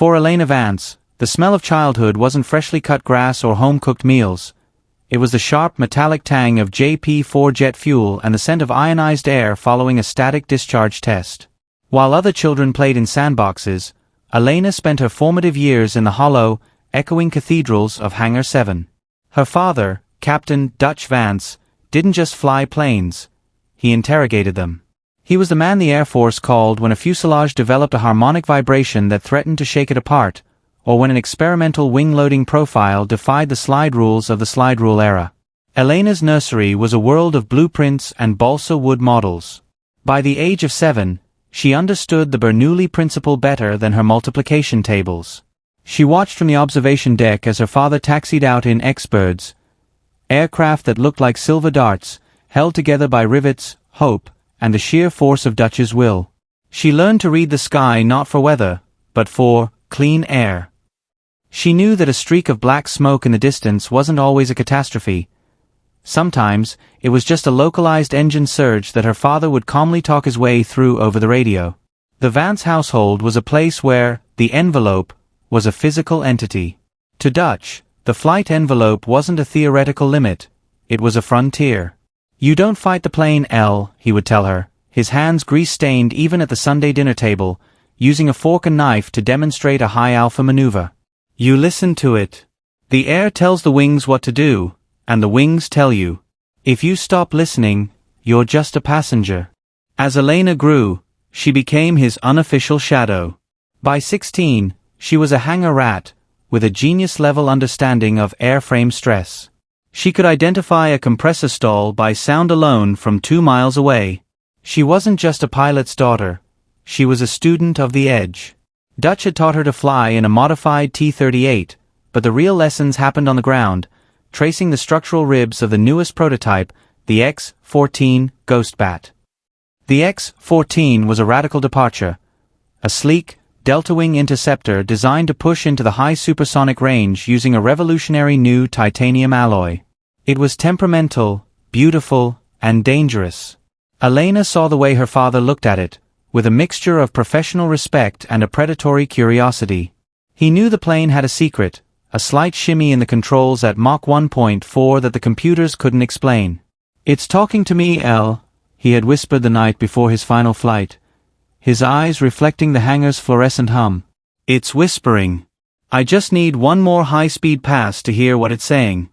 For Elena Vance, the smell of childhood wasn't freshly cut grass or home-cooked meals. It was the sharp metallic tang of JP4 jet fuel and the scent of ionized air following a static discharge test. While other children played in sandboxes, Elena spent her formative years in the hollow, echoing cathedrals of Hangar 7. Her father, Captain Dutch Vance, didn't just fly planes. He interrogated them. He was the man the Air Force called when a fuselage developed a harmonic vibration that threatened to shake it apart, or when an experimental wing-loading profile defied the slide rules of the slide rule era. Elena's nursery was a world of blueprints and balsa wood models. By the age of 7, she understood the Bernoulli principle better than her multiplication tables. She watched from the observation deck as her father taxied out in X-Birds, aircraft that looked like silver darts, held together by rivets, hope, and the sheer force of Dutch's will. She learned to read the sky not for weather, but for clean air. She knew that a streak of black smoke in the distance wasn't always a catastrophe. Sometimes, it was just a localized engine surge that her father would calmly talk his way through over the radio. The Vance household was a place where the envelope was a physical entity. To Dutch, the flight envelope wasn't a theoretical limit, it was a frontier. "You don't fight the plane, Elle," he would tell her, his hands grease-stained even at the Sunday dinner table, using a fork and knife to demonstrate a high-alpha maneuver. "You listen to it. The air tells the wings what to do, and the wings tell you. If you stop listening, you're just a passenger." As Elena grew, she became his unofficial shadow. By 16, she was a hangar rat, with a genius-level understanding of airframe stress. She could identify a compressor stall by sound alone from 2 miles away. She wasn't just a pilot's daughter, she was a student of the edge. Dutch had taught her to fly in a modified T-38, but the real lessons happened on the ground, tracing the structural ribs of the newest prototype, the X-14 Ghostbat. The X-14 was a radical departure, a sleek, delta-wing interceptor designed to push into the high supersonic range using a revolutionary new titanium alloy. It was temperamental, beautiful, and dangerous. Elena saw the way her father looked at it, with a mixture of professional respect and a predatory curiosity. He knew the plane had a secret, a slight shimmy in the controls at Mach 1.4 that the computers couldn't explain. "It's talking to me, Elle," he had whispered the night before his final flight, his eyes reflecting the hangar's fluorescent hum. "It's whispering. I just need one more high-speed pass to hear what it's saying."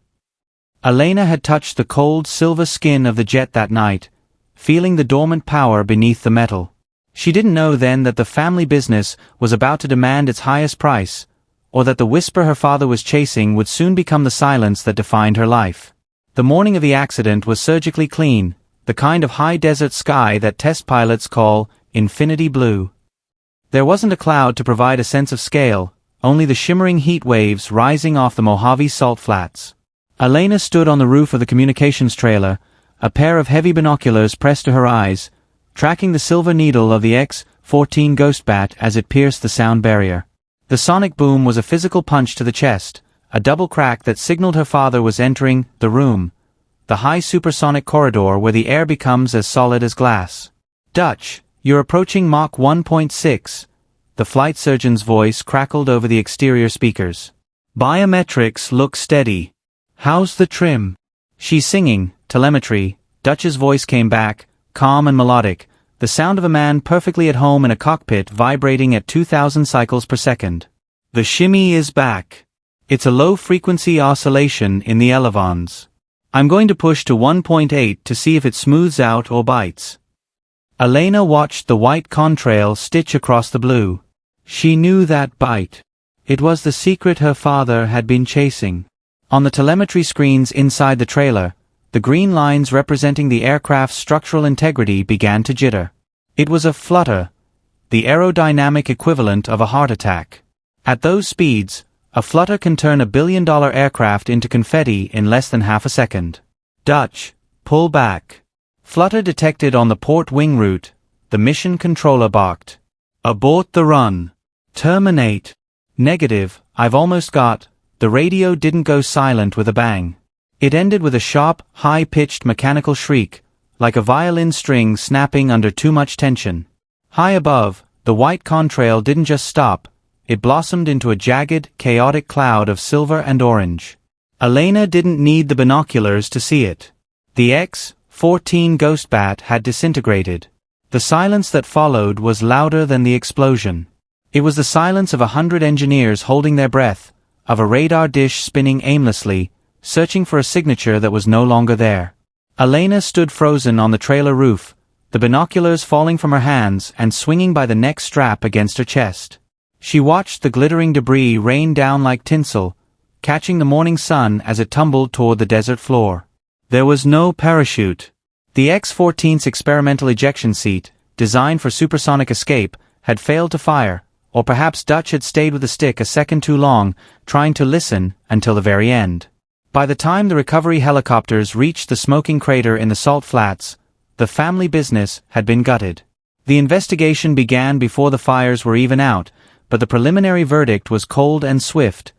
Elena had touched the cold silver skin of the jet that night, feeling the dormant power beneath the metal. She didn't know then that the family business was about to demand its highest price, or that the whisper her father was chasing would soon become the silence that defined her life. The morning of the accident was surgically clean, the kind of high desert sky that test pilots call infinity blue. There wasn't a cloud to provide a sense of scale, only the shimmering heat waves rising off the Mojave salt flats. Elena stood on the roof of the communications trailer, a pair of heavy binoculars pressed to her eyes, tracking the silver needle of the X-14 Ghostbat as it pierced the sound barrier. The sonic boom was a physical punch to the chest, a double crack that signaled her father was entering the room, the high supersonic corridor where the air becomes as solid as glass. "Dutch, you're approaching Mach 1.6, the flight surgeon's voice crackled over the exterior speakers. "Biometrics look steady. How's the trim?" "She's singing, telemetry." Dutch's voice came back, calm and melodic, the sound of a man perfectly at home in a cockpit vibrating at 2,000 cycles per second. "The shimmy is back. It's a low-frequency oscillation in the elevons. I'm going to push to 1.8 to see if it smooths out or bites." Elena watched the white contrail stitch across the blue. She knew that bite. It was the secret her father had been chasing. On the telemetry screens inside the trailer, the green lines representing the aircraft's structural integrity began to jitter. It was a flutter, the aerodynamic equivalent of a heart attack. At those speeds, a flutter can turn a billion-dollar aircraft into confetti in less than half a second. "Dutch, pull back." Flutter detected on the port wing route. The mission controller barked. "Abort the run. Terminate." "Negative, I've almost got." The radio didn't go silent with a bang. It ended with a sharp, high-pitched mechanical shriek, like a violin string snapping under too much tension. High above, the white contrail didn't just stop, it blossomed into a jagged, chaotic cloud of silver and orange. Elena didn't need the binoculars to see it. The X-14 Ghost Bat had disintegrated. The silence that followed was louder than the explosion. It was the silence of 100 engineers holding their breath, of a radar dish spinning aimlessly, searching for a signature that was no longer there. Elena stood frozen on the trailer roof, the binoculars falling from her hands and swinging by the neck strap against her chest. She watched the glittering debris rain down like tinsel, catching the morning sun as it tumbled toward the desert floor. There was no parachute. The X-14's experimental ejection seat, designed for supersonic escape, had failed to fire, or perhaps Dutch had stayed with the stick a second too long, trying to listen until the very end. By the time the recovery helicopters reached the smoking crater in the salt flats, the family business had been gutted. The investigation began before the fires were even out, but the preliminary verdict was cold and swift: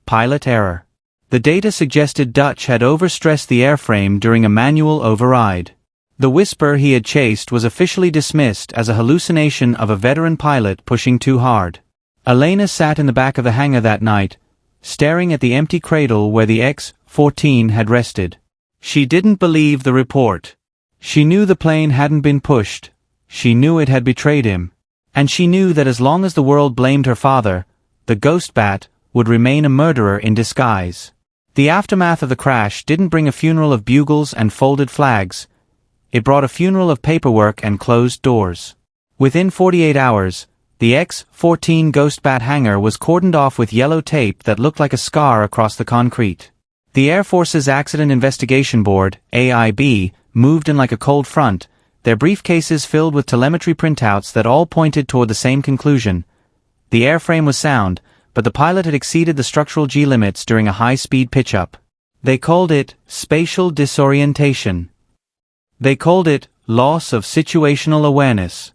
pilot error. The data suggested Dutch had overstressed the airframe during a manual override. The whisper he had chased was officially dismissed as a hallucination of a veteran pilot pushing too hard. Elena sat in the back of the hangar that night, staring at the empty cradle where the X-14 had rested. She didn't believe the report. She knew the plane hadn't been pushed. She knew it had betrayed him. And she knew that as long as the world blamed her father, the Ghost Bat would remain a murderer in disguise. The aftermath of the crash didn't bring a funeral of bugles and folded flags. It brought a funeral of paperwork and closed doors. Within 48 hours, the X-14 Ghost Bat hangar was cordoned off with yellow tape that looked like a scar across the concrete. The Air Force's Accident Investigation Board, AIB, moved in like a cold front, their briefcases filled with telemetry printouts that all pointed toward the same conclusion. The airframe was sound, but the pilot had exceeded the structural G limits during a high-speed pitch-up. They called it spatial disorientation. They called it loss of situational awareness.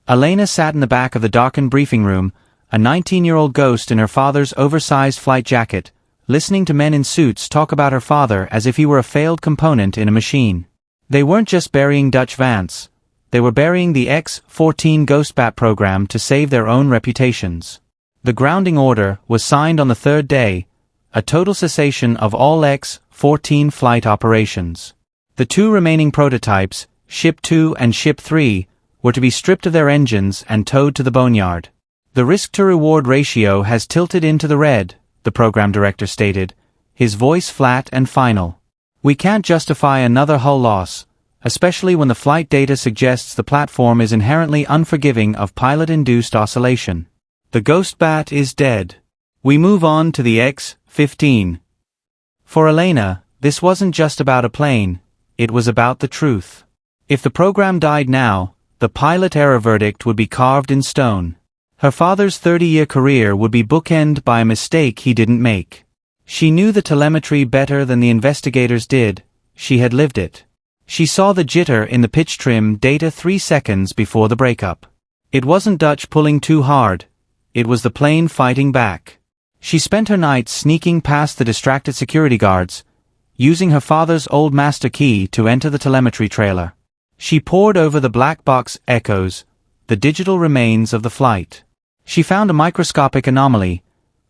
Elena sat in the back of the darkened briefing room, a 19-year-old ghost in her father's oversized flight jacket, listening to men in suits talk about her father as if he were a failed component in a machine. They weren't just burying Dutch Vance. They were burying the X-14 Ghost Bat program to save their own reputations. The grounding order was signed on the third day, a total cessation of all X-14 flight operations. The two remaining prototypes, Ship 2 and Ship 3, were to be stripped of their engines and towed to the boneyard. The risk-to-reward ratio has tilted into the red, the program director stated, his voice flat and final. We can't justify another hull loss, especially when the flight data suggests the platform is inherently unforgiving of pilot-induced oscillation. The Ghost Bat is dead. We move on to the X-15. For Elena, this wasn't just about a plane, it was about the truth. If the program died now, the pilot error verdict would be carved in stone. Her father's 30-year career would be bookended by a mistake he didn't make. She knew the telemetry better than the investigators did. She had lived it. She saw the jitter in the pitch trim data 3 seconds before the breakup. It wasn't Dutch pulling too hard. It was the plane fighting back. She spent her nights sneaking past the distracted security guards, using her father's old master key to enter the telemetry trailer. She pored over the black box echoes, the digital remains of the flight. She found a microscopic anomaly,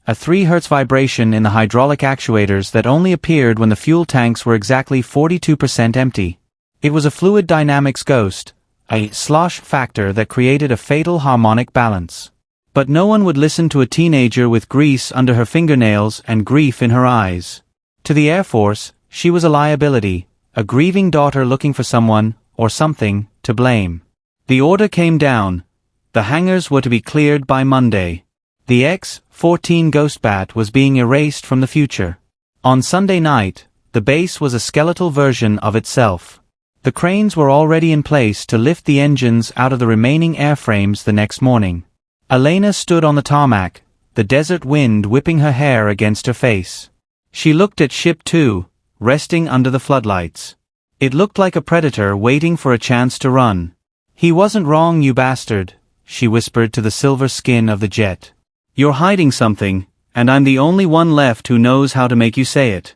a 3 Hz vibration in the hydraulic actuators that only appeared when the fuel tanks were exactly 42% empty. It was a fluid dynamics ghost, a slosh factor that created a fatal harmonic balance. But no one would listen to a teenager with grease under her fingernails and grief in her eyes. To the Air Force, she was a liability, a grieving daughter looking for someone, or something, to blame. The order came down. The hangars were to be cleared by Monday. The X-14 Ghost Bat was being erased from the future. On Sunday night, the base was a skeletal version of itself. The cranes were already in place to lift the engines out of the remaining airframes the next morning. Elena stood on the tarmac, the desert wind whipping her hair against her face. She looked at Ship 2, resting under the floodlights. It looked like a predator waiting for a chance to run. "He wasn't wrong, you bastard," she whispered to the silver skin of the jet. "You're hiding something, and I'm the only one left who knows how to make you say it."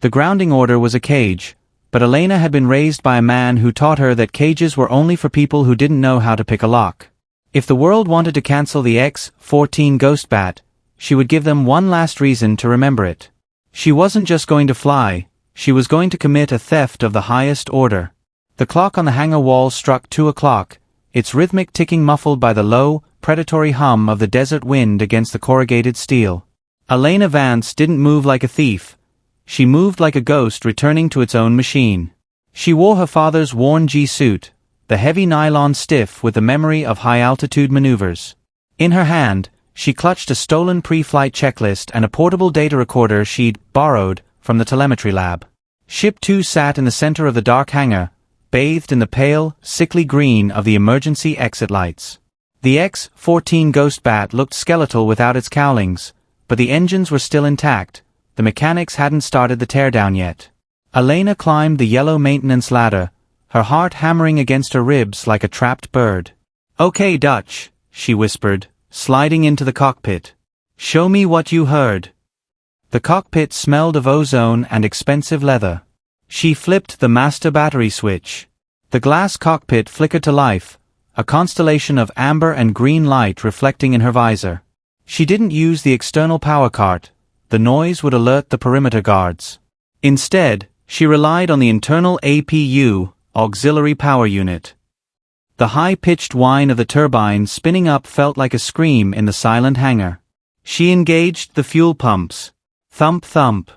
The grounding order was a cage, but Elena had been raised by a man who taught her that cages were only for people who didn't know how to pick a lock. If the world wanted to cancel the X-14 Ghost Bat, she would give them one last reason to remember it. She wasn't just going to fly, she was going to commit a theft of the highest order. The clock on the hangar wall struck 2 o'clock, its rhythmic ticking muffled by the low, predatory hum of the desert wind against the corrugated steel. Elena Vance didn't move like a thief. She moved like a ghost returning to its own machine. She wore her father's worn G-suit, the heavy nylon stiff with the memory of high-altitude maneuvers. In her hand, she clutched a stolen pre-flight checklist and a portable data recorder she'd borrowed from the telemetry lab. Ship 2 sat in the center of the dark hangar, bathed in the pale, sickly green of the emergency exit lights. The X-14 Ghost Bat looked skeletal without its cowlings, but the engines were still intact. The mechanics hadn't started the teardown yet. Elena climbed the yellow maintenance ladder, her heart hammering against her ribs like a trapped bird. "Okay, Dutch," she whispered, sliding into the cockpit. "Show me what you heard." The cockpit smelled of ozone and expensive leather. She flipped the master battery switch. The glass cockpit flickered to life, a constellation of amber and green light reflecting in her visor. She didn't use the external power cart. The noise would alert the perimeter guards. Instead, she relied on the internal APU, auxiliary power unit. The high-pitched whine of the turbine spinning up felt like a scream in the silent hangar. She engaged the fuel pumps. Thump thump.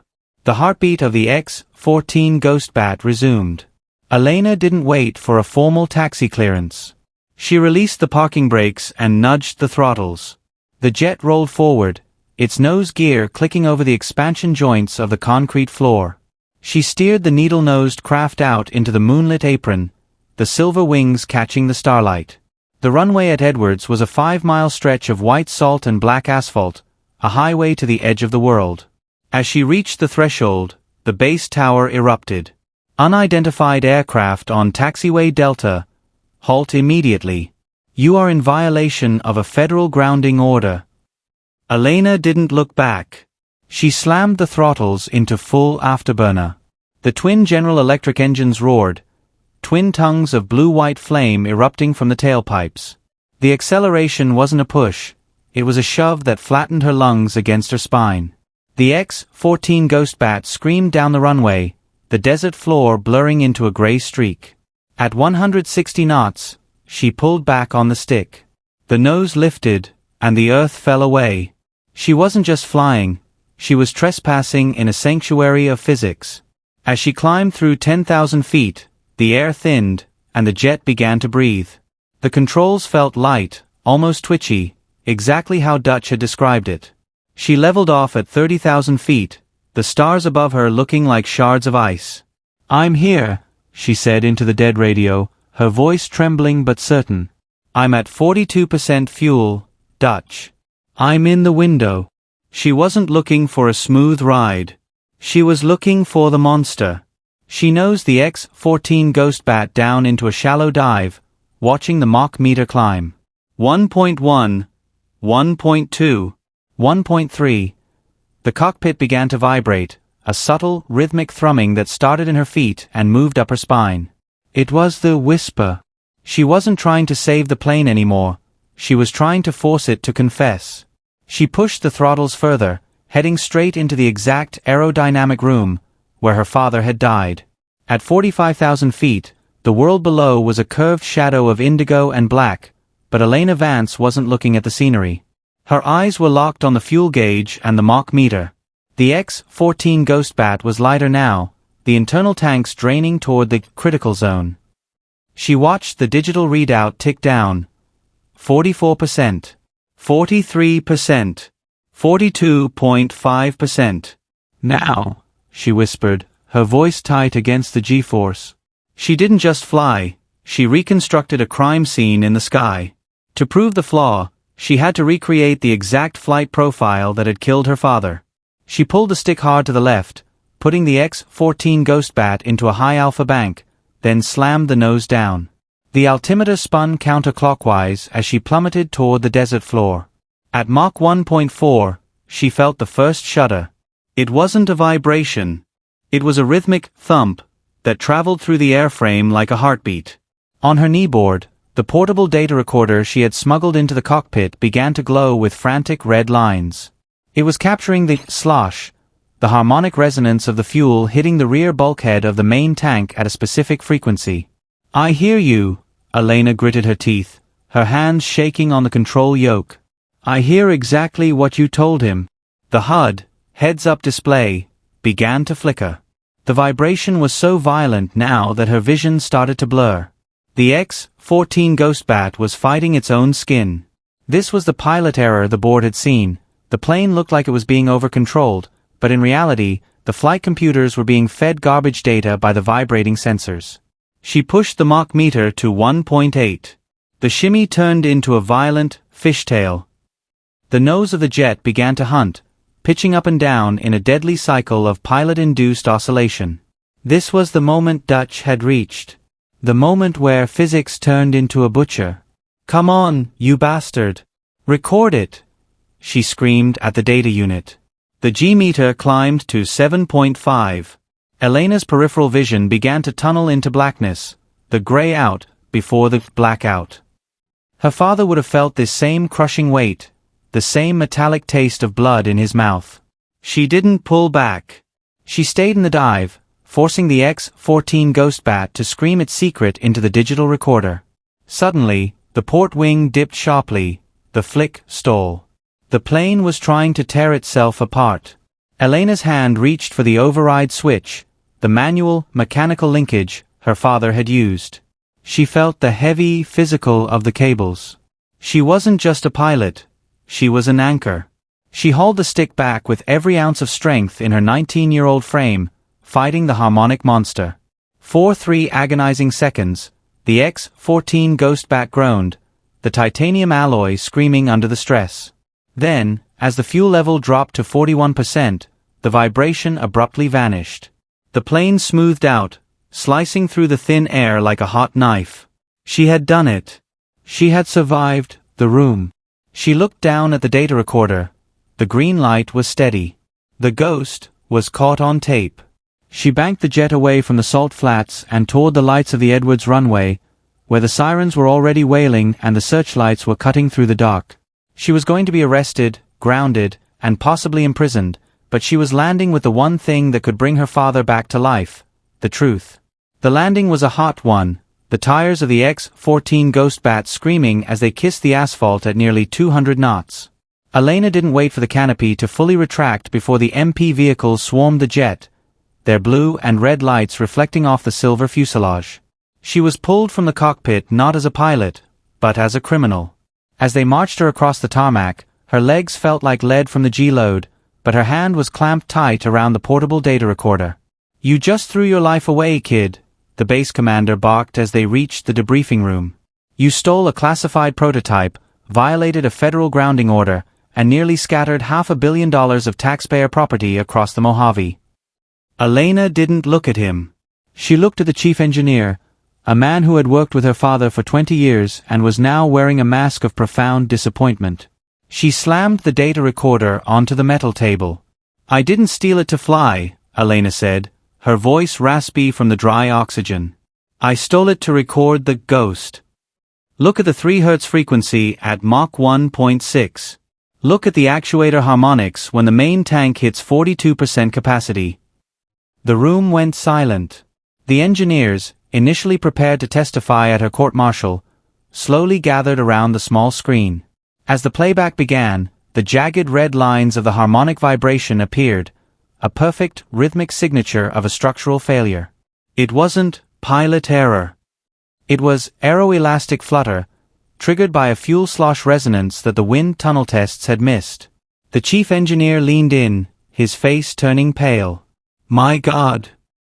The heartbeat of the X-14 Ghost Bat resumed. Elena didn't wait for a formal taxi clearance. She released the parking brakes and nudged the throttles. The jet rolled forward, its nose gear clicking over the expansion joints of the concrete floor. She steered the needle-nosed craft out into the moonlit apron, the silver wings catching the starlight. The runway at Edwards was a 5-mile stretch of white salt and black asphalt, a highway to the edge of the world. As she reached the threshold, the base tower erupted. "Unidentified aircraft on taxiway Delta. Halt immediately. You are in violation of a federal grounding order." Elena didn't look back. She slammed the throttles into full afterburner. The twin General Electric engines roared, twin tongues of blue-white flame erupting from the tailpipes. The acceleration wasn't a push, it was a shove that flattened her lungs against her spine. The X-14 Ghost Bat screamed down the runway, the desert floor blurring into a gray streak. At 160 knots, she pulled back on the stick. The nose lifted, and the earth fell away. She wasn't just flying, she was trespassing in a sanctuary of physics. As she climbed through 10,000 feet, the air thinned, and the jet began to breathe. The controls felt light, almost twitchy, exactly how Dutch had described it. She leveled off at 30,000 feet, the stars above her looking like shards of ice. "I'm here," she said into the dead radio, her voice trembling but certain. "I'm at 42% fuel, Dutch. I'm in the window." She wasn't looking for a smooth ride. She was looking for the monster. She nosed the X-14 Ghost Bat down into a shallow dive, watching the Mach meter climb. 1.1, 1.2, 1.3. The cockpit began to vibrate, a subtle, rhythmic thrumming that started in her feet and moved up her spine. It was the whisper. She wasn't trying to save the plane anymore. She was trying to force it to confess. She pushed the throttles further, heading straight into the exact aerodynamic room where her father had died. At 45,000 feet, the world below was a curved shadow of indigo and black, but Elena Vance wasn't looking at the scenery. Her eyes were locked on the fuel gauge and the Mach meter. The X-14 Ghost Bat was lighter now, the internal tanks draining toward the critical zone. She watched the digital readout tick down. 44%. 43%. 42.5%. "Now," she whispered, her voice tight against the G-force. She didn't just fly, she reconstructed a crime scene in the sky. To prove the flaw, she had to recreate the exact flight profile that had killed her father. She pulled the stick hard to the left, putting the X-14 Ghost Bat into a high-alpha bank, then slammed the nose down. The altimeter spun counterclockwise as she plummeted toward the desert floor. At Mach 1.4, she felt the first shudder. It wasn't a vibration. It was a rhythmic thump that traveled through the airframe like a heartbeat. On her kneeboard, The portable data recorder she had smuggled into the cockpit began to glow with frantic red lines. It was capturing the slosh, the harmonic resonance of the fuel hitting the rear bulkhead of the main tank at a specific frequency. "I hear you," Elena gritted her teeth, her hands shaking on the control yoke. "I hear exactly what you told him." The HUD, heads-up display, began to flicker. The vibration was so violent now that her vision started to blur. The X-14 Ghostbat was fighting its own skin. This was the pilot error the board had seen. The plane looked like it was being over-controlled, but in reality, the flight computers were being fed garbage data by the vibrating sensors. She pushed the Mach meter to 1.8. The shimmy turned into a violent fishtail. The nose of the jet began to hunt, pitching up and down in a deadly cycle of pilot-induced oscillation. This was the moment Dutch had reached. The moment where physics turned into a butcher. "Come on, you bastard. Record it," she screamed at the data unit. The G-meter climbed to 7.5. Elena's peripheral vision began to tunnel into blackness, the gray out before the blackout. Her father would have felt this same crushing weight, the same metallic taste of blood in his mouth. She didn't pull back. She stayed in the dive, forcing the X-14 Ghostbat to scream its secret into the digital recorder. Suddenly, the port wing dipped sharply, the flick stall. The plane was trying to tear itself apart. Elena's hand reached for the override switch, the manual, mechanical linkage her father had used. She felt the heavy physical of the cables. She wasn't just a pilot, she was an anchor. She hauled the stick back with every ounce of strength in her 19-year-old frame, fighting the harmonic monster. For 3 agonizing seconds, the X-14 Ghostbat groaned, the titanium alloy screaming under the stress. Then, as the fuel level dropped to 41%, the vibration abruptly vanished. The plane smoothed out, slicing through the thin air like a hot knife. She had done it. She had survived the room. She looked down at the data recorder. The green light was steady. The ghost was caught on tape. She banked the jet away from the salt flats and toward the lights of the Edwards runway, where the sirens were already wailing and the searchlights were cutting through the dark. She was going to be arrested, grounded, and possibly imprisoned, but she was landing with the one thing that could bring her father back to life: the truth. The landing was a hot one, the tires of the X-14 Ghostbat screaming as they kissed the asphalt at nearly 200 knots. Elena didn't wait for the canopy to fully retract before the MP vehicles swarmed the jet, their blue and red lights reflecting off the silver fuselage. She was pulled from the cockpit not as a pilot, but as a criminal. As they marched her across the tarmac, her legs felt like lead from the G-load, but her hand was clamped tight around the portable data recorder. "You just threw your life away, kid," the base commander barked as they reached the debriefing room. "You stole a classified prototype, violated a federal grounding order, and nearly scattered $500 million of taxpayer property across the Mojave." Elena didn't look at him. She looked at the chief engineer, a man who had worked with her father for 20 years and was now wearing a mask of profound disappointment. She slammed the data recorder onto the metal table. "I didn't steal it to fly," Elena said, her voice raspy from the dry oxygen. "I stole it to record the ghost. Look at the 3 Hz frequency at Mach 1.6. Look at the actuator harmonics when the main tank hits 42% capacity." The room went silent. The engineers, initially prepared to testify at her court-martial, slowly gathered around the small screen. As the playback began, the jagged red lines of the harmonic vibration appeared, a perfect rhythmic signature of a structural failure. It wasn't pilot error. It was aeroelastic flutter, triggered by a fuel slosh resonance that the wind tunnel tests had missed. The chief engineer leaned in, his face turning pale. My God!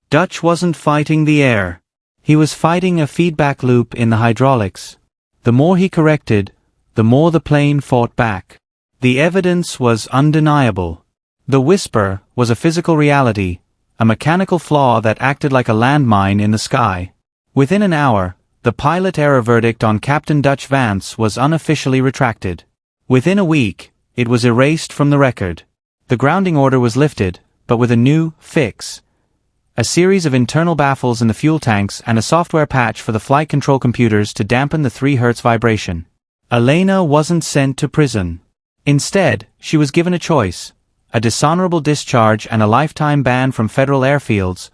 Dutch wasn't fighting the air. He was fighting a feedback loop in the hydraulics. The more he corrected, the more the plane fought back. The evidence was undeniable. The whisper was a physical reality, a mechanical flaw that acted like a landmine in the sky. Within an hour, the pilot error verdict on Captain Dutch Vance was unofficially retracted. Within a week, it was erased from the record. The grounding order was lifted, but with a new fix. a series of internal baffles in the fuel tanks and a software patch for the flight control computers to dampen the 3 Hz vibration. Elena wasn't sent to prison. Instead, she was given a choice: a dishonorable discharge and a lifetime ban from federal airfields,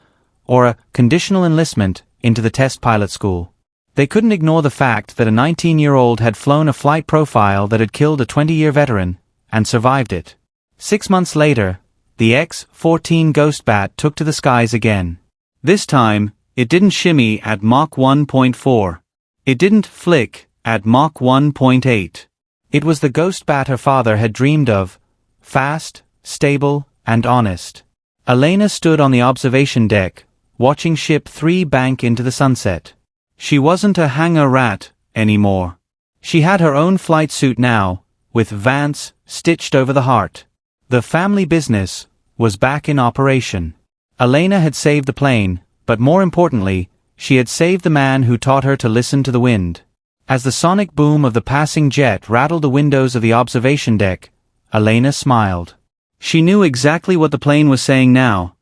or a conditional enlistment into the test pilot school. They couldn't ignore the fact that a 19-year-old had flown a flight profile that had killed a 20-year veteran, and survived it. 6 months later, the X-14 Ghostbat took to the skies again. This time, it didn't shimmy at Mach 1.4. It didn't flick at Mach 1.8. It was the Ghostbat her father had dreamed of: fast, stable, and honest. Elena stood on the observation deck, watching Ship 3 bank into the sunset. She wasn't a hangar rat anymore. She had her own flight suit now, with Vance stitched over the heart. The family business was back in operation. Elena had saved the plane, but more importantly, she had saved the man who taught her to listen to the wind. As the sonic boom of the passing jet rattled the windows of the observation deck, Elena smiled. She knew exactly what the plane was saying now.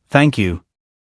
Thank you,